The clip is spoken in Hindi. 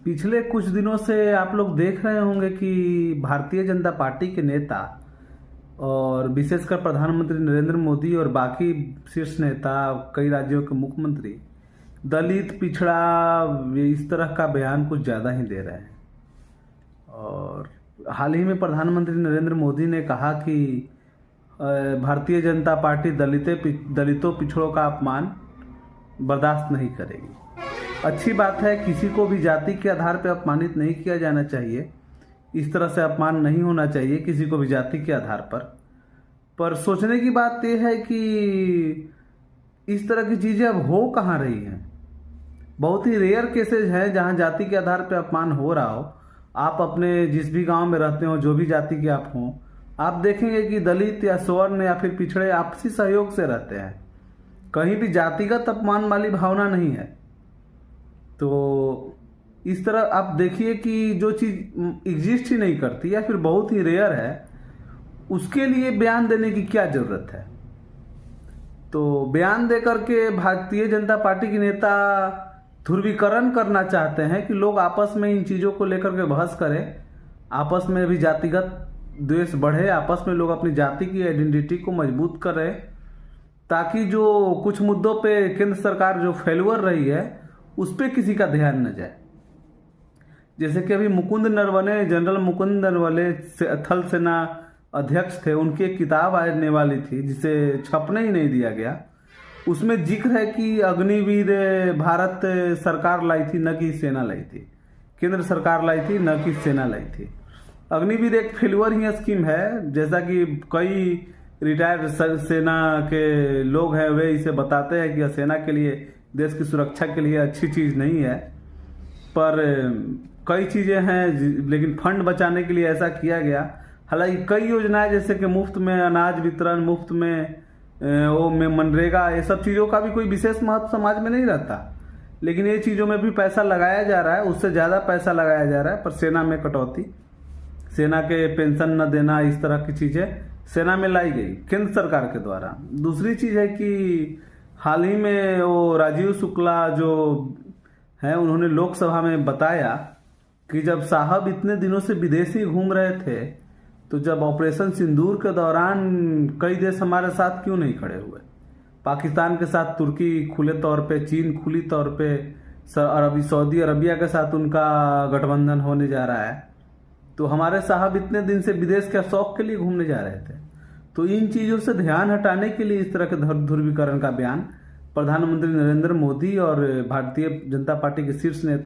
पिछले कुछ दिनों से आप लोग देख रहे होंगे कि भारतीय जनता पार्टी के नेता और विशेषकर प्रधानमंत्री नरेंद्र मोदी और बाकी शीर्ष नेता, कई राज्यों के मुख्यमंत्री दलित, पिछड़ा, इस तरह का बयान कुछ ज़्यादा ही दे रहे हैं। और हाल ही में प्रधानमंत्री नरेंद्र मोदी ने कहा कि भारतीय जनता पार्टी दलितों, पिछड़ों का अपमान बर्दाश्त नहीं करेगी। अच्छी बात है, किसी को भी जाति के आधार पर अपमानित नहीं किया जाना चाहिए। इस तरह से अपमान नहीं होना चाहिए किसी को भी जाति के आधार पर सोचने की बात यह है कि इस तरह की चीज़ें अब हो कहाँ रही हैं। बहुत ही रेयर केसेज हैं जहां जाति के आधार पर अपमान हो रहा हो। आप अपने जिस भी गांव में रहते हो, जो भी जाति के आप हों, आप देखेंगे कि दलित या स्वर्ण या फिर पिछड़े आपसी सहयोग से रहते हैं। कहीं भी जातिगत अपमान वाली भावना नहीं है। तो इस तरह आप देखिए कि जो चीज़ एग्जिस्ट ही नहीं करती या फिर बहुत ही रेयर है, उसके लिए बयान देने की क्या जरूरत है। तो बयान दे करके भारतीय जनता पार्टी के नेता ध्रुवीकरण करना चाहते हैं कि लोग आपस में इन चीज़ों को लेकर के बहस करें, आपस में भी जातिगत द्वेष बढ़े, आपस में लोग अपनी जाति की आइडेंटिटी को मजबूत करें, ताकि जो कुछ मुद्दों पे केंद्र सरकार जो फेल्योर रही है उस पर किसी का ध्यान न जाए। जैसे कि अभी जनरल मुकुंद नरवणे थल सेना अध्यक्ष थे, उनकी एक किताब आने वाली थी जिसे छपने ही नहीं दिया गया। उसमें जिक्र है कि अग्निवीर भारत सरकार लाई थी, न कि सेना लाई थी। केंद्र सरकार लाई थी, न कि सेना लाई थी। अग्निवीर एक फेल्योर ही स्कीम है, जैसा कि कई रिटायर्ड सेना के लोग हैं वे इसे बताते हैं कि सेना के लिए, देश की सुरक्षा के लिए अच्छी चीज़ नहीं है। पर कई चीज़ें हैं, लेकिन फंड बचाने के लिए ऐसा किया गया। हालांकि कई योजनाएं जैसे कि मुफ्त में अनाज वितरण, मुफ्त में मनरेगा, ये सब चीज़ों का भी कोई विशेष महत्व समाज में नहीं रहता, लेकिन ये चीज़ों में भी पैसा लगाया जा रहा है, उससे ज़्यादा पैसा लगाया जा रहा है। पर सेना में कटौती, सेना के पेंशन न देना, इस तरह की चीज़ें सेना में लाई गई केंद्र सरकार के द्वारा। दूसरी चीज़ है कि हाल ही में वो राजीव शुक्ला जो है, उन्होंने लोकसभा में बताया कि जब साहब इतने दिनों से विदेशी घूम रहे थे, तो जब ऑपरेशन सिंदूर के दौरान कई देश हमारे साथ क्यों नहीं खड़े हुए। पाकिस्तान के साथ तुर्की खुले तौर पे, चीन खुली तौर पे, सऊदी अरबिया के साथ उनका गठबंधन होने जा रहा है। तो हमारे साहब इतने दिन से विदेश के शौक के लिए घूमने जा रहे थे। तो इन चीज़ों से ध्यान हटाने के लिए इस तरह के ध्रुवीकरण का बयान प्रधानमंत्री नरेंद्र मोदी और भारतीय जनता पार्टी के शीर्ष नेता